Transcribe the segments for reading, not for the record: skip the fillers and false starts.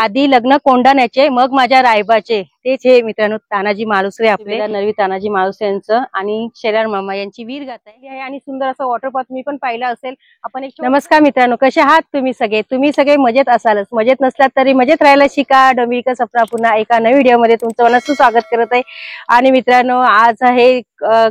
आधी लग्न कोंढाण्याचे मग माझ्या रायबाचे, तेच हे मित्रांनो तानाजी मालुसरे, आपले नरवी तानाजी मालुसरे यांचं आणि शेलार मामा यांची वीर गाथा आहे आणि सुंदर असं वॉटरपार्क तुम्ही पण पाहिलं असेल. आपण एक नमस्कार मित्रांनो, कसे आहात तुम्ही सगळे? तुम्ही सगळे मजेत असालच, मजेत नसलात तरी मजेत राहायला शिका. डोंबिवलीकर सपना पुन्हा एका नवीन व्हिडिओ मध्ये तुमचं मनस्वी स्वागत करत आहे. आणि मित्रांनो आज आहे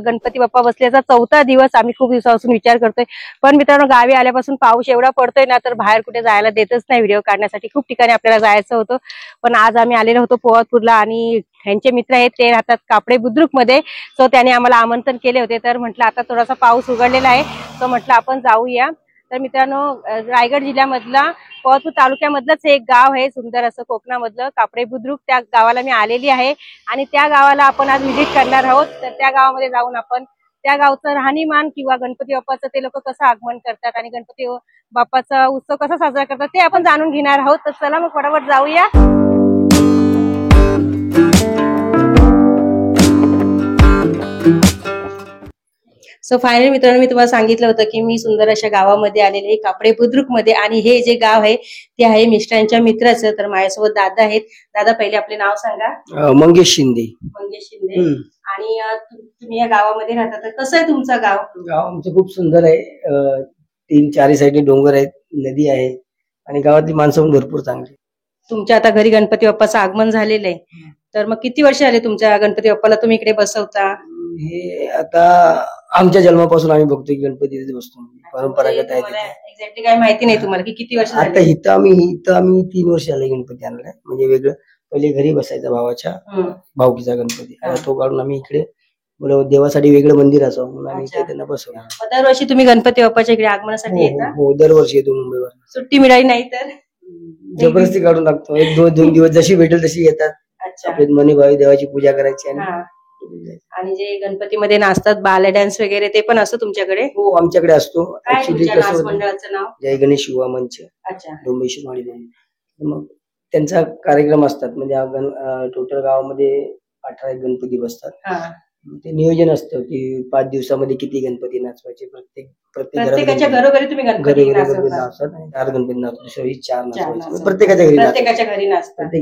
गणपती बाप्पा बसल्याचा 4था दिवस. आम्ही खूप दिवसापासून विचार करतोय, पण मित्रांनो गावी आल्यापासून पाऊस एवढा पडतोय ना, तर बाहेर कुठे जायला देतच नाही. व्हिडिओ काढण्यासाठी खूप ठिकाणी आपल्याला जायचं होतं, पण आज आम्ही आलेलो होतो पोवातपूरला आणि ह्यांचे मित्र आहेत ते राहतात कापडे बुद्रुक मध्ये. सो त्याने आम्हाला आमंत्रण केले होते, तर म्हटलं आता थोडासा पाऊस उघडलेला आहे, तर म्हटलं आपण जाऊया. तर मित्रांनो रायगड जिल्ह्यामधला पोवातपूर तालुक्यामधलंच एक गाव आहे सुंदर असं कोकणामधलं कापडे बुद्रुक. त्या गावाला मी आलेली आहे आणि त्या गावाला आपण आज व्हिजिट करणार आहोत. तर त्या गावामध्ये जाऊन आपण त्या गावचं राहणीमान किंवा गणपती बाप्पाचं ते लोक कसं आगमन करतात आणि गणपती बाप्पाचा उत्सव कसा साजरा करतात ते आपण जाणून घेणार आहोत. तर चला मग फटाफट जाऊया. सो फायनली मित्रांनो मी तुम्हाला सांगितलं होतं की मी सुंदर अशा गावामध्ये आलेले आहे कापडे बुद्रुक मध्ये, आणि हे जे गाव आहे ते आहे मिस्टरांच्या मित्राचं. तर माझ्यासोबत दादा आहेत. दादा पहिले आपले नाव सांगा. मंगेश शिंदे. मंगेश शिंदे. आणि तुम्ही या गावामध्ये राहता, तर कसं आहे तुमचं गाव? गाव आमचं खूप सुंदर आहे. 3-4 साईडने डोंगर आहेत, नदी आहे आणि गावातली माणसं पण भरपूर चांगली. तुमच्या आता घरी गणपती बाप्पाचं आगमन झालेलं आहे, तर मग किती वर्ष झाले तुमच्या गणपती बाप्पाला तुम्ही इकडे बसवता? हे आता आमच्या जन्मापासून आम्ही बघतोय की गणपती इथे बसतो, परंपरागत आहे. एक्झॅक्टली काय माहिती नाही तुम्हाला की किती वर्ष आता इथं आम्ही 3 वर्ष झाले गणपती आणलाय. म्हणजे वेगळं पहिले घरी बसायचा भावाच्या भाऊकीचा गणपती, तो काढून आम्ही इकडे देवासाठी वेगळं मंदिर असावं म्हणून आम्ही इथे त्यांना बसवलं. दरवर्षी तुम्ही गणपती बाप्पाच्या इकडे आगमनासाठी येता? हो, दरवर्षी येतो मुंबईवर. सुट्टी मिळाली नाही तर जबरदस्ती काढून टाकतो. 1-2 दिवस जशी भेटेल तशी येतात. आपले मनी भावी देवाची पूजा करायची आणि जे गणपतीमध्ये नाचतात बाला डान्स वगैरे ते पण असतो तुमच्याकडे? हो, आमच्याकडे असतो. ऍक्च्युली कसं मंडळाचं नाव जय गणेश युवा मंच डोंबिवली वाडी. मग त्यांचा कार्यक्रम असतात. म्हणजे टोटल गावामध्ये 18 गणपती बसतात. ते नियोजन असतं की 5 दिवसामध्ये किती गणपती नाचवायचे. प्रत्येकाच्या घरोघरी तुम्ही गणपती नाचतात. 4 गणपती नाचतो, 4 नाचवायचे प्रत्येकाच्या घरी नाचतात.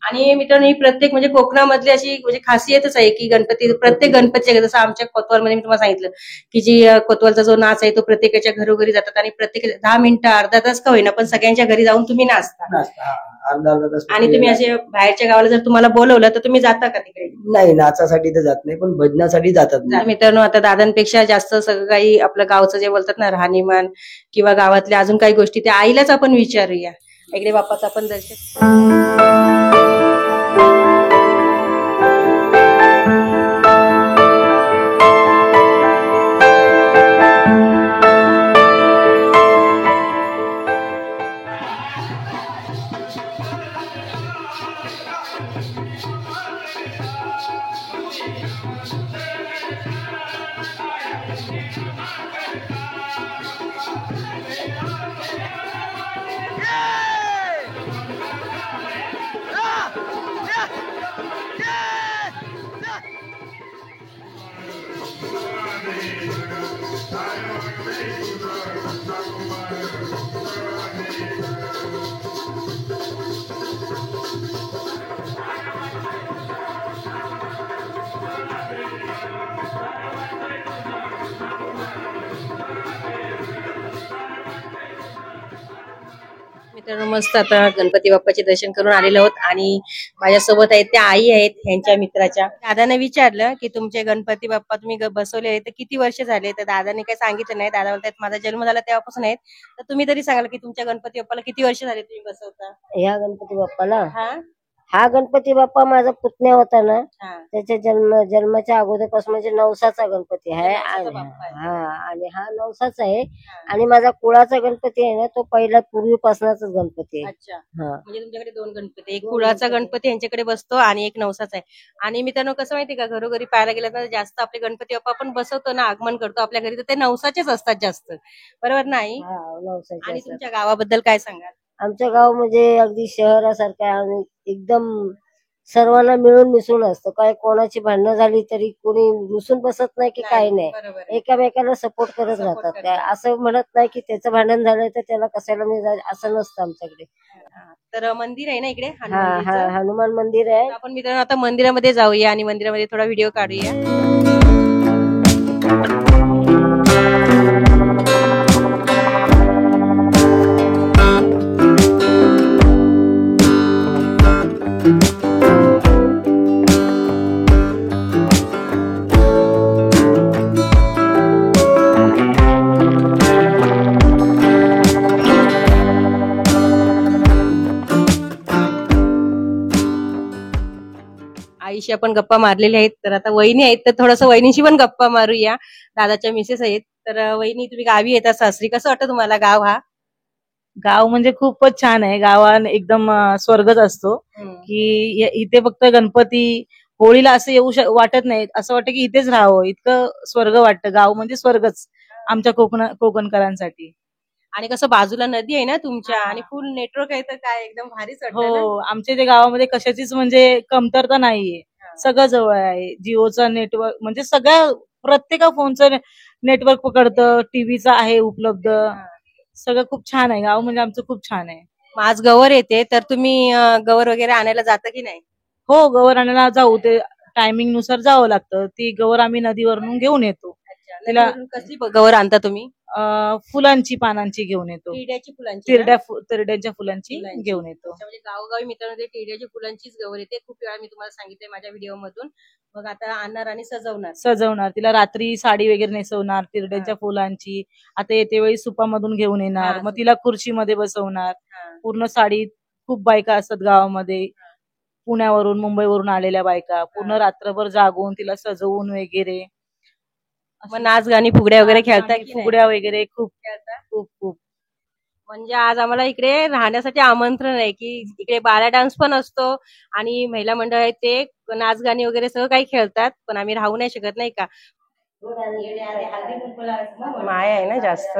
आणि मित्रांनो ही प्रत्येक म्हणजे कोकणामधली अशी म्हणजे खासियतच आहे की गणपती प्रत्येक गणपतीच्या, जसं आमच्या कोतवालमध्ये मी तुम्हाला सांगितलं की जी कोतवालचा जो नाच आहे तो प्रत्येकाच्या घरोघरी जातात आणि प्रत्येक 10 मिनिटं अर्धा तास का होईना पण सगळ्यांच्या घरी जाऊन तुम्ही नाचता. अर्धा तास. आणि तुम्ही असे बाहेरच्या गावाला जर तुम्हाला बोलवलं तर तुम्ही जाता का तिकडे? नाही, नाचासाठी तर जात नाही, पण भजनासाठी जातात. मित्रांनो आता दादांपेक्षा जास्त सगळं काही आपलं गावचं जे बोलतात ना राहणीमान किंवा गावातल्या अजून काही गोष्टी त्या आईलाच आपण विचारूया. इकडे बाप्पाचं आपण दर्शन. मित्रांनो मस्त आता गणपती बाप्पाचे दर्शन करून आलेलो आहोत आणि माझ्यासोबत आहेत त्या आई आहेत ह्यांच्या मित्राच्या. दादाने विचारलं की तुमचे गणपती बाप्पा तुम्ही बसवले तर किती वर्ष झाले, तर दादाने काही सांगितलं नाही. दादा बोलतात माझा जन्म झाला तेव्हापासून आहेत. तर तुम्ही तरी सांगाल की तुमच्या गणपती बाप्पाला किती वर्ष झाले तुम्ही बसवता? ह्या गणपती बाप्पाला हा गणपती बाप्पा माझा पुतण्या होता ना, त्याच्या जन्माच्या अगोदरपासून म्हणजे नवसाचा गणपती आहे. आणि हा नवसाचा आहे. आणि माझा कुळाचा गणपती आहे ना, तो पहिला पूर्वीपासूनच गणपती आहे. अच्छा, म्हणजे तुमच्याकडे 2 गणपती, एक कुळाचा गणपती यांच्याकडे बसतो आणि एक नवसाचा आहे. आणि मित्रांनो कसं माहिती का, घरोघरी पाहायला गेलं तर जास्त आपले गणपती बाप्पा आपण बसवतो ना, आगमन करतो आपल्या घरी, तर ते नवसाचेच असतात जास्त, बरोबर नाही? आणि तुमच्या गावाबद्दल काय सांगाल? आमचं गाव म्हणजे अगदी शहरासारखं आहे आणि एकदम सर्वांना मिळून मिसळून असतं. काय कोणाची भांडणं झाली तरी कोणी रुसून बसत नाही की काही नाही, बरोबर आहे. एकामेकाला सपोर्ट करत राहतात. त्या असं म्हणत नाही की त्याचं भांडण झालं तर त्याला कशाला मी असं नसतं आमच्याकडे. तर मंदिर आहे ना इकडे हा हनुमानजीचं. हा हनुमान मंदिर आहे. आपण मित्रांनो आता मंदिरामध्ये जाऊया आणि मंदिरामध्ये थोडा व्हिडिओ काढूया. आईशी आपण गप्पा मारलेल्या आहेत. तर आता वहिनी आहेत तर थोडस वहिनीशी पण गप्पा मारूया. दादाच्या मिसेस आहेत. तर वहिनी तुम्ही गावी येतात सासरी, कसं वाटतं तुम्हाला गाव हा? गाव म्हणजे खूपच छान आहे. गावात एकदम स्वर्गच असतो की इथे फक्त गणपती होळीला असं वाटत नाही, असं वाटतं की इथेच राहावं, इतकं स्वर्ग वाटतं. गाव म्हणजे स्वर्गच आमच्या कोकणकरांसाठी. आणि कसं बाजूला नदी आहे ना तुमच्या आणि फुल नेटवर्क आहे तर काय एकदम भारीच वाटतं ना? हो, आमच्या इथे गावामध्ये कशाचीच म्हणजे कमतरता नाहीये. सगळं जवळ आहे. जिओचा नेटवर्क म्हणजे सगळ्या प्रत्येका फोनचं नेटवर्क पकडतं, टीव्हीचा आहे उपलब्ध. सगळं खूप छान आहे. गाव म्हणजे आमचं खूप छान आहे. मग आज गवर येते तर तुम्ही गवर वगैरे आणायला जाता की नाही? हो, गवर आणायला जाऊ. ते टायमिंग नुसार जावं लागतं. ती गवर आम्ही नदीवरून घेऊन येतो. तिला नदीवरून कसली गवर आणता तुम्ही? फुलांची पानांची घेऊन येतो. टिड्याची फुलांची ना? तिरड्याच्या फुलांची घेऊन येतो. अच्छा, म्हणजे गावोगावी मित्रांनो ते टिड्याच्या फुलांचीच गवर येते. खूप वेळा मी तुम्हाला सांगितलंय माझ्या व्हिडिओ मधून. मग आता आणणार आणि सजवणार. तिला रात्री साडी वगैरे नेसवणार तिरड्याच्या फुलांची. आता येते वेळी सुपामधून घेऊन येणार. मग तिला खुर्चीमध्ये बसवणार. पूर्ण साडी. खूप बायका असतात गावामध्ये, पुण्यावरून मुंबईवरून आलेल्या बायका. पूर्ण रात्रभर जागून तिला सजवून वगैरे. मग नाच गाणी फुगड्या वगैरे खेळता की नाही? फुगड्या वगैरे खूप खेळता? खूप. म्हणजे आज आम्हाला इकडे राहण्यासाठी आमंत्रण आहे की इकडे बाला डान्स पण असतो आणि महिला मंडळ आहेत ते नाच गाणी वगैरे सगळं काही खेळतात, पण आम्ही राहू नाही शकत नाही का? माया आहे ना जास्त.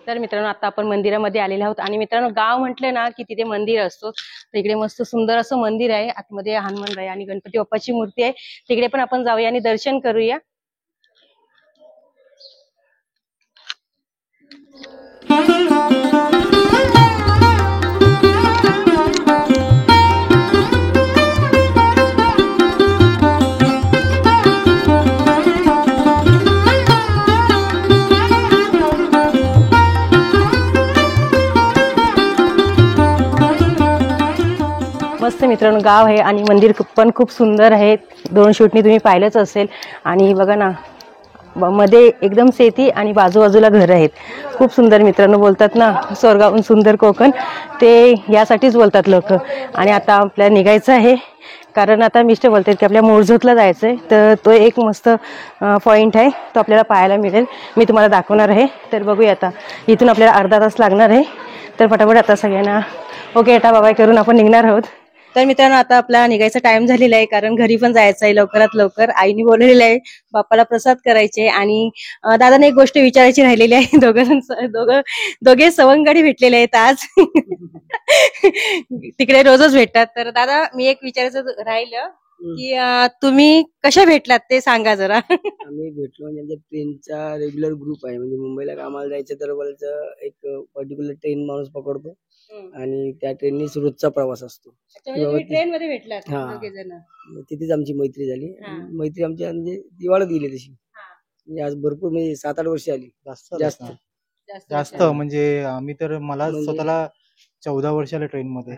तर मित्रांनो आता आपण मंदिरामध्ये आलेलो आहोत आणि मित्रांनो गाव म्हटलं ना की तिथे मंदिर असतो. तर इकडे मस्त सुंदर असं मंदिर आहे. आतमध्ये हनुमानराय आणि गणपती बाप्पाची मूर्ती आहे. तिकडे पण आपण जाऊया आणि दर्शन करूया. मस्त मित्रांनो गाव आहे आणि मंदिर पण खूप सुंदर आहे. दोन शूटनी तुम्ही पाहिलंच असेल. आणि बघा ना मध्ये एकदम शेती आणि बाजूबाजूला घर आहेत. खूप सुंदर मित्रांनो. बोलतात ना स्वर्गाहून सुंदर कोकण, ते यासाठीच बोलतात लोक. आणि आता आपल्याला निघायचं आहे कारण आता मिस्टर बोलतात की आपल्या मोरजोतला जायचंय. तर तो एक मस्त पॉइंट आहे, तो आपल्याला पाहायला मिळेल. मी तुम्हाला दाखवणार आहे. तर बघूया आता इथून आपल्याला अर्धा तास लागणार आहे. तर फटाफट आता सगळ्यांना ओके आता बाबाय करून आपण निघणार आहोत. तर मित्रांनो आता आपला निघायचा टाइम झालेला आहे कारण घरी पण जायचं आहे लवकरात लवकर. आईने बोललेलं आहे बाप्पाला प्रसाद करायचे. आणि दादाने एक गोष्ट विचारायची राहिलेली आहे. दोघे सवंगडी भेटलेले आहेत आज. तिकडे रोजच भेटतात. तर दादा मी एक विचारायचं राहिलं की तुम्ही कशा भेटलात ते सांगा जरा. आम्ही भेटलो म्हणजे ट्रेनचा रेग्युलर ग्रुप आहे. म्हणजे मुंबईला कामाला जायचं तर एक पर्टिक्युलर ट्रेन माणूस पकडतो आणि त्या ट्रेननी रोजचा प्रवास असतो. ट्रेन मध्ये भेटलात हा. दोघे जण. तिथेच आमची मैत्री झाली. मैत्री आमची म्हणजे दिवाळत गेली तशी. म्हणजे आज भरपूर म्हणजे 7-8 वर्ष आली. जास्त म्हणजे आम्ही तर मला स्वतःला 14 वर्ष आले ट्रेन मध्ये.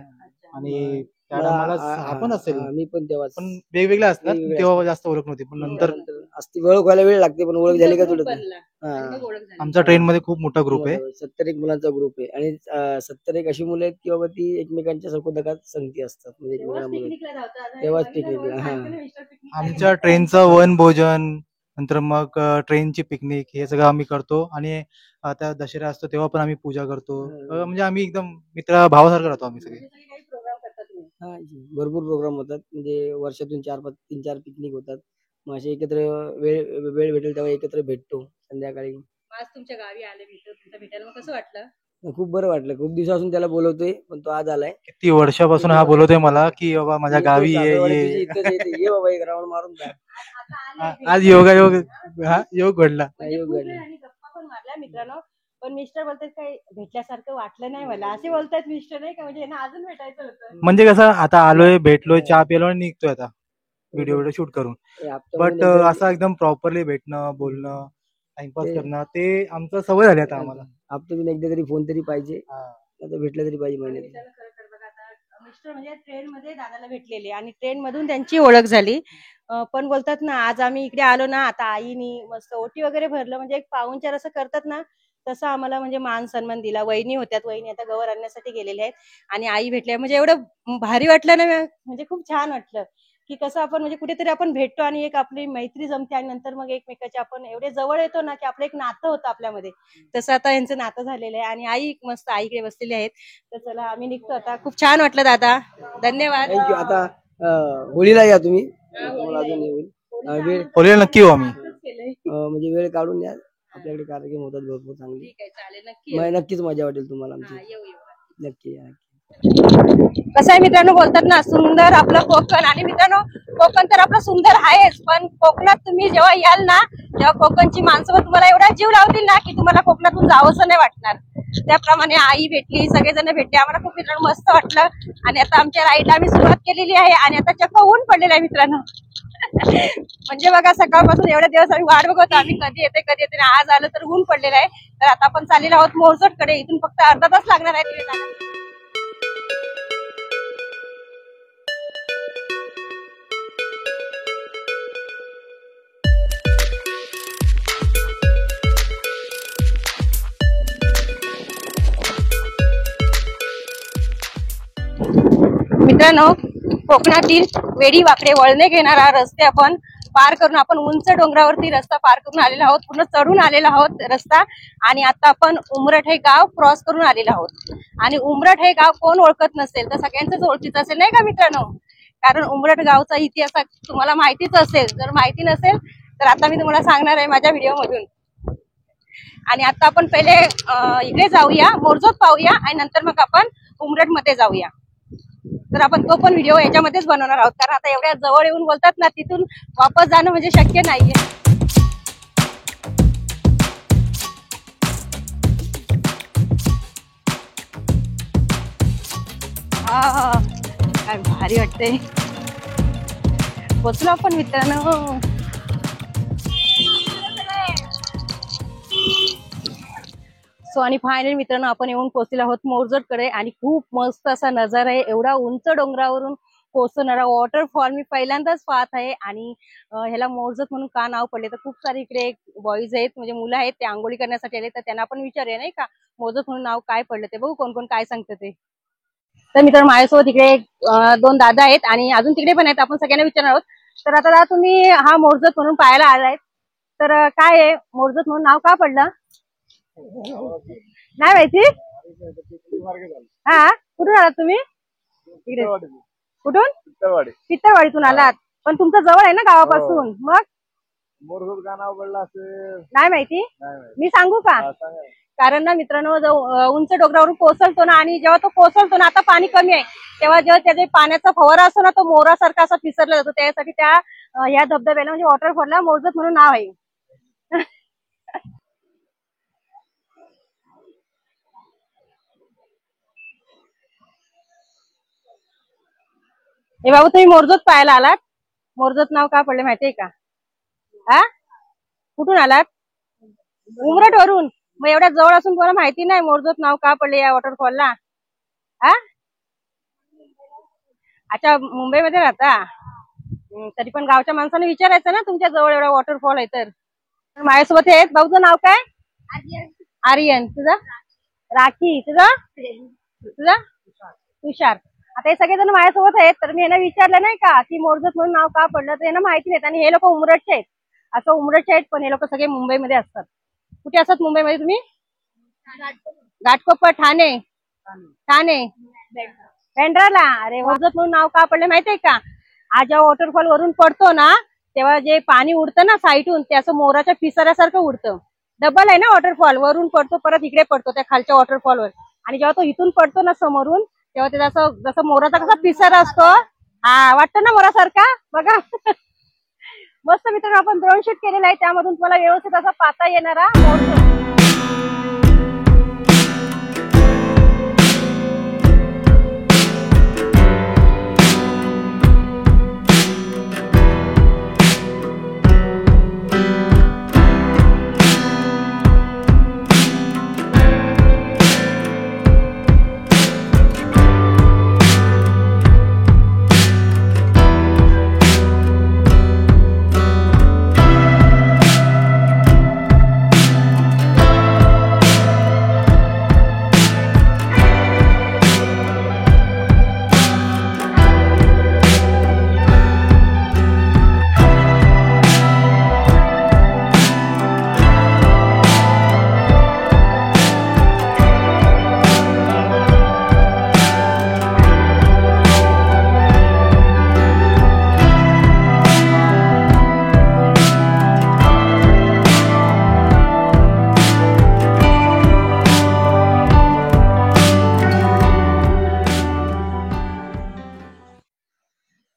आणि आपण असेल मी पण तेव्हा पण वेगवेगळ्या असतात वेगवेगळ्या तेव्हा जास्त ओळख नव्हती पण नंतर असती ओळख व्हायला वेळ लागते पण ओळख झाली का तुला आमचा ट्रेन मध्ये खूप मोठा ग्रुप आहे 71 मुलांचा ग्रुप आहे आणि 71 अशी मुलं आहेत की बाबा ती एकमेकांच्या सकोदकात संगती असतात म्हणजे तेव्हाच पिकनिकला आमच्या ट्रेनचं वनभोजन नंतर मग ट्रेनची पिकनिक हे सगळं आम्ही करतो आणि आता दसरा असतो तेव्हा पण आम्ही पूजा करतो म्हणजे आम्ही एकदम मित्र भावासारखं राहतो आम्ही सगळे भरपूर प्रोग्राम होतात म्हणजे वर्षातून 3-4 पिकनिक होतात मग असे एकत्र वेळ भेटेल तेव्हा एकत्र भेटतो संध्याकाळी. आज तुमच्या गावी आले तुमच्या भेटायला मग कसं वाटलं? खूप बरं वाटलं खूप दिवसापासून त्याला बोलवतोय पण तो आज आलाय. किती वर्षापासून हा बोलवतोय मला की बाबा माझ्या गावी ये बाबा एक राऊंड मारून जा. आज योगायोग योग घडला. आणि गप्पा पण मारल्या मित्रांनो पण मिस्टर बोलतात काही भेटल्यासारखं वाटलं नाही मला असे बोलतात मिस्टर नाही का म्हणजे अजून भेटायचं होतं म्हणजे कसं आता आलोय भेटलोय चहा पिलो आणि निघतोय आता व्हिडिओ शूट करून बट असं एकदम प्रॉपरली भेटणं बोलणं टाइमपास करणं ते आमचं सवय झाली आता आम्हाला हप्त्यातून एकदा तरी फोन तरी पाहिजे आता भेटलं तरी पाहिजे महिन्यात. मिस्टर म्हणजे ट्रेन मध्ये दादाला भेटलेले आणि ट्रेन मधून त्यांची ओळख झाली पण बोलतात ना आज आम्ही इकडे आलो ना आता आईनी मस्त ओटी वगैरे भरलं म्हणजे एक पाहुणचार असं करतात ना तसं आम्हाला म्हणजे मान सन्मान दिला. वहिनी होत्यात वहिनी आता गवर आणण्यासाठी गेलेल्या आहेत आणि आई भेटल्या म्हणजे एवढं भारी वाटलं ना म्हणजे खूप छान वाटलं की कसं आपण म्हणजे कुठेतरी आपण भेटतो आणि एक आपली मैत्री जमते आणि नंतर मग एकमेकाचे आपण एवढे जवळ येतो ना की आपलं एक नातं होतं आपल्यामध्ये तसं आता यांचं नातं झालेलं आहे आणि आई मस्त आईकडे बसलेली आहेत तर चला आम्ही निघतो आता. खूप छान वाटलं दादा धन्यवाद. थँक्यू. आता होळीला या तुम्ही होळीला नक्की येऊ आम्ही म्हणजे वेळ काढून या आपल्याकडे कार्यक्रम होतात भरपूर चांगले नक्कीच मजा वाटेल तुम्हाला आमची नक्की या. कसं आहे मित्रांनो बोलतात ना सुंदर आपलं कोकण आणि मित्रांनो कोकण तर आपलं सुंदर आहेच पण कोकणात तुम्ही जेव्हा याल ना तेव्हा कोकणची माणसं तुम्हाला एवढा जीव लावतील ना की तुम्हाला कोकणातून जावंसं नाही वाटणार. त्याप्रमाणे आई भेटली सगळेजण भेटले आम्हाला खूप मित्रांनो मस्त वाटलं आणि आता आमच्या राईडला आम्ही सुरुवात केलेली आहे आणि आता चक्क ऊन पडलेलं आहे मित्रांनो म्हणजे बघा सकाळपासून एवढे दिवस आम्ही वाट बघतो आम्ही कधी येते आज आलं तर ऊन पडलेलं आहे. तर आता आपण चाललेलो आहोत मोरजोट कडे इथून फक्त अर्धा तास लागणार आहे तिथे जायला. मित्रांनो कोकणातील वेडी वाकडे वळणे घेणारा रस्ते आपण पार करून आपण उंच डोंगरावरती रस्ता पार करून आलेलो आहोत पूर्ण चढून आलेलो आहोत रस्ता आणि आता आपण उमरठ हे गाव क्रॉस करून आलेलो आहोत आणि उमरठ हे गाव कोण ओळखत नसेल तर सगळ्यांचंच ओळखीचं असेल नाही का मित्रांनो कारण उमरठ गावचा इतिहास तुम्हाला माहितीच असेल जर माहिती नसेल तर आता मी तुम्हाला सांगणार आहे माझ्या व्हिडिओ मधून. आणि आता आपण पहिले इकडे जाऊया मोरजोत पाहूया आणि नंतर मग आपण उमरठ मध्ये जाऊया. तर आपण तो पण व्हिडिओ याच्यामध्येच बनवणार आहोत कारण आता एवढ्या जवळ येऊन बोलतात ना तिथून वापस जाणं म्हणजे शक्य नाहीये. हा काय भारी वाटते पोचलो आपण मित्रांनो. सो आणि फायनली मित्रांनो आपण येऊन पोहोचलेलो आहोत मोरजोट कडे आणि खूप मस्त असा नजारा आहे. एवढा उंच डोंगरावरून कोसळणारा वॉटरफॉल मी पहिल्यांदाच पाहत आहे आणि ह्याला मोरजोट म्हणून का नाव पडले तर खूप सारे इकडे बॉईज आहेत म्हणजे मुलं आहेत ते आंघोळी करण्यासाठी आले तर त्यांना आपण विचारूया नाही का मोरजोट म्हणून नाव काय पडलं ते बघू कोण कोण काय सांगतं ते. तर मित्रांनो माझ्यासोबत इकडे 2 दादा आहेत आणि अजून तिकडे पण आहेत आपण सगळ्यांना विचारणार आहोत. तर आता दादा तुम्ही हा मोरजोट म्हणून पाहायला आलाय तर काय आहे मोरजोट म्हणून नाव का पडलं नाही माहिती? हा कुठून आलात तुम्ही? इकडे कुठून? पित्तरवाडीतून आलात पण तुमचं जवळ आहे ना गावापासून मग मोरजोट का नाव पडलं असं नाही माहिती. मी सांगू का कारण ना मित्रांनो उंच डोंगरावरून कोसळतो ना आणि जेव्हा तो कोसळतो ना आता पाणी कमी आहे तेव्हा जेव्हा त्याच्या पाण्याचा फवारा असतो ना तो मोरासारखा असा पिसरला जातो त्यासाठी त्या ह्या धबधब्याला म्हणजे वॉटरफॉलला मोरजोट म्हणून नाव आहे. हे बाबू तुम्ही मोरजोट पाहायला आलात मोरजोट नाव का पडले माहितीये का? हा कुठून आलात? उमरठ वरून. मग एवढ्या जवळ असून तुम्हाला माहिती नाही मोरजोट नाव का पडले या वॉटरफॉलला? हा अच्छा, मुंबईमध्ये राहता. तरी पण गावच्या माणसाने विचारायचं ना, तुमच्या जवळ एवढा वॉटरफॉल आहे तर. माझ्यासोबत आहेत. भाऊचं नाव काय? आर्यन. तुझं? राखी. तुझं? तुषार. आता हे सगळेजण माझ्यासोबत आहेत. तर मी यांना विचारलं नाही का की मोरजत म्हणून नाव का पडलं, तर यांना माहिती नाही. आणि हे लोक उमरटचे आहेत. असं उमरटचे आहेत, पण हे लोक सगळे मुंबईमध्ये असतात. कुठे असतात मुंबईमध्ये तुम्ही? घाटकोपर, ठाणे. बँड्राला. अरे, मोरजत म्हणून नाव का पडलं माहितीये का? हा जेव्हा वॉटरफॉल वरून पडतो ना, तेव्हा जे पाणी उडतं ना साईडून, ते असं मोराच्या पिसाऱ्यासारखं उडतं. डबल आहे ना वॉटरफॉल, वरून पडतो परत इकडे पडतो त्या खालच्या वॉटरफॉलवर. आणि जेव्हा तो इथून पडतो ना समोरून, तेव्हा ते जसं मोराचा कसा पिसारा असतो, हा वाटतं ना मोरासारखा बघा. मस्त मित्रांनो, आपण ड्रोन शूट केलेला आहे, त्यामधून तुम्हाला व्यवस्थित असा पाहता येणारा मोर.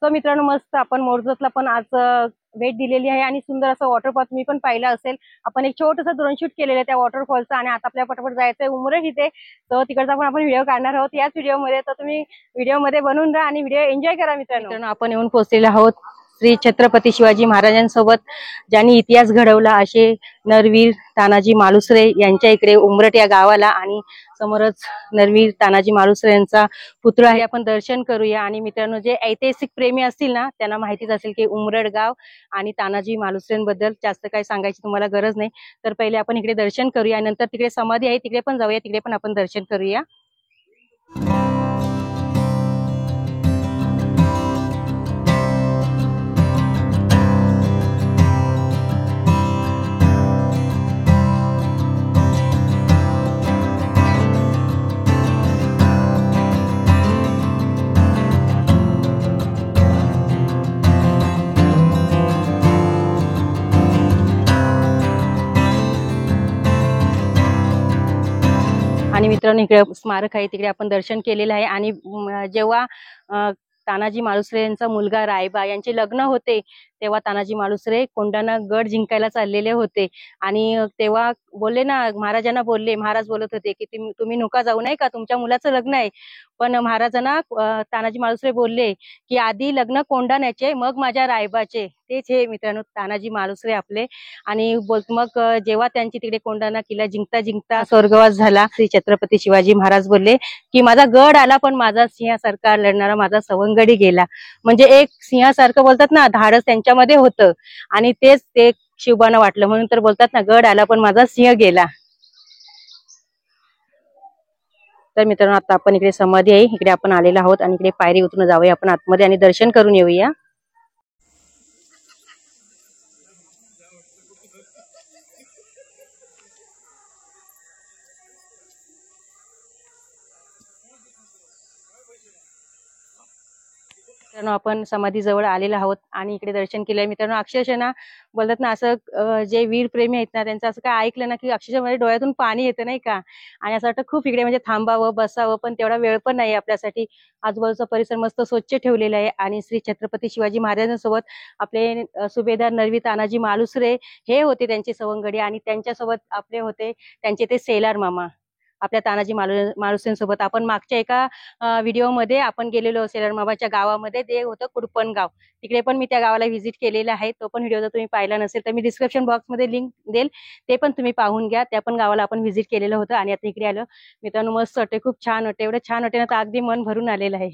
तर मित्रांनो, मस्त आपण मोरजतला पण आज भेट दिलेली आहे आणि सुंदर असं वॉटरफॉल तुम्ही पण पाहिला असेल. आपण एक छोटंसं ड्रोन शूट केलेलं आहे त्या वॉटरफॉलचं, आणि आता आपल्या पटापट जायचंय उमरठ इथे. तर तिकडचा पण आपण व्हिडिओ काढणार आहोत याच व्हिडिओमध्ये. तर तुम्ही व्हिडिओमध्ये बनून राहा आणि व्हिडिओ एन्जॉय करा मित्रांनो. आपण येऊन पोहोचलेलो आहोत श्री छत्रपती शिवाजी महाराजांसोबत, ज्यांनी इतिहास घडवला असे नरवीर तानाजी मालुसरे यांच्या इकडे उमरठ या गावाला. आणि समोरच नरवीर तानाजी मालुसरे यांचा पुतळा आहे. आपण दर्शन करूया. आणि मित्रांनो, जे ऐतिहासिक प्रेमी असतील ना, त्यांना माहितीच असेल की उमरठ गाव आणि तानाजी मालुसरेंबद्दल जास्त काही सांगायची तुम्हाला गरज नाही. तर पहिले आपण इकडे दर्शन करूया, नंतर तिकडे समाधी आहे तिकडे पण जाऊया, तिकडे पण आपण दर्शन करूया. आणि मित्रांनो, इकडे स्मारक आहे तिकडे आपण दर्शन केलेलं आहे. आणि जेव्हा तानाजी मालुसरे यांचा मुलगा रायबा यांचे लग्न होते, तेव्हा तानाजी मालुसरे कोंढाणा गड जिंकायला चाललेले होते. आणि तेव्हा बोलले ना, महाराजांना बोलले, महाराज बोलत होते की तुम्ही नका जाऊ, नाही का, तुमच्या मुलाचं लग्न आहे. पण महाराजांना तानाजी मालुसरे बोलले की आधी लग्न कोंढाण्याचे, मग माझ्या रायबाचे. तेच हे मित्रांनो तानाजी मालुसरे आपले. आणि मग जेव्हा त्यांची तिकडे कोंढाणा किल्ला जिंकता जिंकता स्वर्गवास झाला, श्री छत्रपती शिवाजी महाराज बोलले की माझा गड आला, पण माझा सिंहासारखा लढणारा माझा सवंगडी गेला. म्हणजे एक सिंहासारखं बोलतात ना, धाडस त्यांच्यामध्ये होतं. आणि तेच ते शिवबानं वाटलं, म्हणून तर बोलतात ना, गड आला पण माझा सिंह गेला. तर मित्रांनो, आता आपण इकडे समाधी आहे इकडे आपण आलेलो आहोत, आणि इकडे पायरी उतरून जाऊया आपण आतमध्ये आणि दर्शन करून येऊया. मित्रांनो, आपण समाधी जवळ आलेलो आहोत आणि इकडे दर्शन केलंय. मित्रांनो, अक्षरशः ना बोलतात ना, असं जे वीर प्रेमी आहेत ना, त्यांचं असं काय ऐकलं ना की अक्षरशः माझ्या डोळ्यातून पाणी येतं, नाही का. आणि असं वाटतं खूप इकडे म्हणजे थांबावं बसावं, पण तेवढा वेळ पण नाही आपल्यासाठी. आजूबाजूचा परिसर मस्त स्वच्छ ठेवलेला आहे. आणि श्री छत्रपती शिवाजी महाराजांसोबत आपले सुभेदार नरवी तानाजी मालुसरे हे होते त्यांचे सवंगडी, आणि त्यांच्यासोबत आपले होते त्यांचे ते सेलार मामा आपल्या तानाजी मालुसरेंसोबत. आपण मागच्या एका व्हिडिओमध्ये आपण गेलेलो सेलार मामाच्या गावामध्ये, ते होतं कुडपणगाव. तिकडे पण मी त्या गावाला व्हिजिट केलेला आहे. तो पण व्हिडिओ जर तुम्ही पाहिला नसेल तर मी डिस्क्रिप्शन बॉक्समध्ये लिंक देईल, ते पण तुम्ही पाहून घ्या. त्या पण गावाला आपण व्हिजिट केलेलं होतं. आणि आता इकडे आलं मित्रांनो, मस्त वाटते, खूप छान वाटते. एवढं छान वाटते ना, तर अगदी मन भरून आलेलं आहे.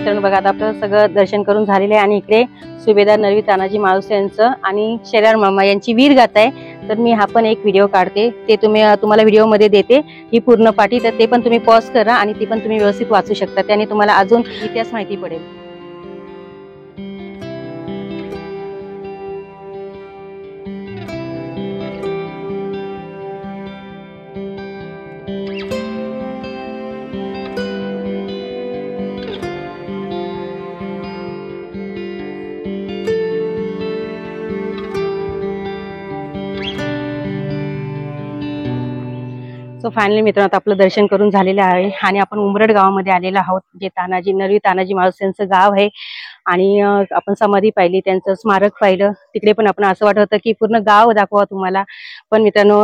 मित्रांनो बघा आता आपलं सगळं दर्शन करून झालेलं आहे आणि इकडे सुभेदार नरवी तानाजी माळुसरे यांचं आणि शेलार मामा यांची वीर गाथा आहे. तर मी हा पण एक व्हिडिओ काढते, ते तुम्हाला व्हिडिओ मध्ये देते ही पूर्ण पाठी, तर ते पण तुम्ही पॉज करा आणि ती पण तुम्ही व्यवस्थित वाचू शकता, त्याने तुम्हाला अजून इतिहास माहिती पडेल. सो फायनली मित्रांनो आता आपलं दर्शन करून झालेलं आहे आणि आपण उमरड गावामध्ये आलेलो आहोत, जे नरवी तानाजी माळुसरे यांचं गाव आहे. आणि आपण समाधी पाहिली, त्यांचं स्मारक पाहिलं, तिकडे पण आपण असं वाटत होतं की पूर्ण गाव दाखवा तुम्हाला. पण मित्रांनो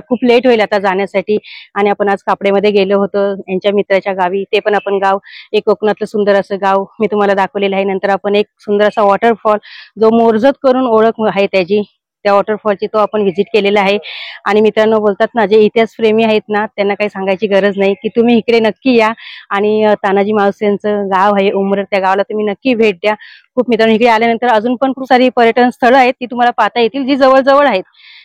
खूप लेट होईल आता जाण्यासाठी आणि आपण आज कापडेमध्ये गेलो होतो यांच्या मित्राच्या गावी. ते पण आपण गाव एक कोकणातलं सुंदर असं गाव मी तुम्हाला दाखवलेलं आहे. नंतर आपण एक सुंदर असा वॉटरफॉल जो मोरजत करून ओळख आहे त्याची, त्या वॉटरफॉलची तो आपण व्हिजिट केलेला आहे. आणि मित्रांनो बोलतात ना, जे इतिहास प्रेमी आहेत ना त्यांना काही सांगायची गरज नाही की तुम्ही इकडे नक्की या आणि तानाजी माळुसरे यांचं गाव आहे उमरड, त्या गावाला तुम्ही नक्की भेट द्या. खूप मित्रांनो इकडे आल्यानंतर अजून पण खूप सारी पर्यटन स्थळं आहेत ती तुम्हाला पाहता येतील, जी जवळ आहेत.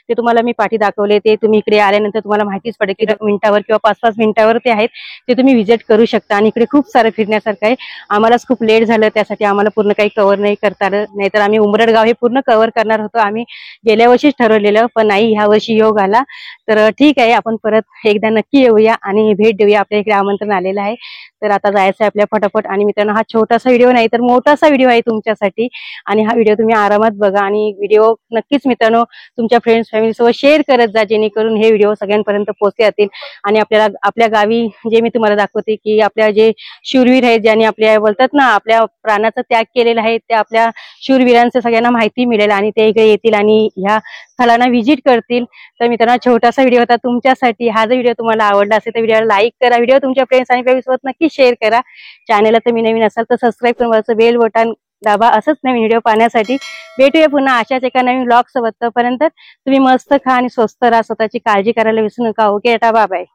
ते तुम्हाला मी पाठी दाखवले, ते तुम्ही इकडे आल्यानंतर तुम्हाला माहितीच पडेल की 2 मिनिटावर किंवा 5-5 मिनिटावर ते आहेत, ते तुम्ही व्हिजिट करू शकता. आणि इकडे खूप सारं फिरण्यासारखं आहे. आम्हालाच खूप लेट झालं, त्यासाठी आम्हाला पूर्ण काही कव्हर नाही करता आलं, नाहीतर आम्ही उमरड गाव हे पूर्ण कव्हर करणार होतो. आम्ही गेल्या वर्षीच ठरवलेलं, पण नाही ह्या वर्षी योग आला. तर ठीक आहे, आपण परत एकदा नक्की येऊया आणि भेट देऊया. आपल्या इकडे आमंत्रण आलेलं आहे, तर आता जायचं आहे आपल्या फटाफट. आणि मित्रांनो हा छोटासा व्हिडिओ नाही तर मोठासा व्हिडिओ आहे तुमच्यासाठी, आणि हा व्हिडिओ तुम्ही आरामात बघा आणि व्हिडिओ नक्कीच मित्रांनो तुमच्या फ्रेंड्स फॅमिली सोबत शेअर करत जा, जेणेकरून हे व्हिडिओ सगळ्यांपर्यंत पोहोचले जातील. आणि आपल्या गावी जे मी तुम्हाला दाखवते की आपल्या जे शूरवीर आहेत, ज्यांनी आपल्या बोलतात ना आपल्या प्राणाचा त्याग केलेला आहे, त्या आपल्या शूरवीरांचं सगळ्यांना माहिती मिळेल आणि ते इकडे येतील आणि ह्या स्थळांना व्हिजिट करतील. तर मित्रांनो छोटासा व्हिडिओ होता तुमच्यासाठी. हा जर व्हिडिओ तुम्हाला आवडला असेल तर व्हिडिओला लाईक करा, व्हिडिओ तुमच्या फ्रेंड्स आणि फॅमिली सोबत नक्की शेअर करा. चॅनलला तुम्ही नवीन असाल तर सबस्क्राईब करून वरचं बेल बटन दाबा असंच नवीन व्हिडिओ पाहण्यासाठी. भेटूया पुन्हा अशाच एका नवीन व्लॉग सोबत. तोपर्यंत तुम्ही मस्त खा आणि स्वस्त राहा, स्वतःची काळजी करायला विसरू नका. Okay, tata, bye bye.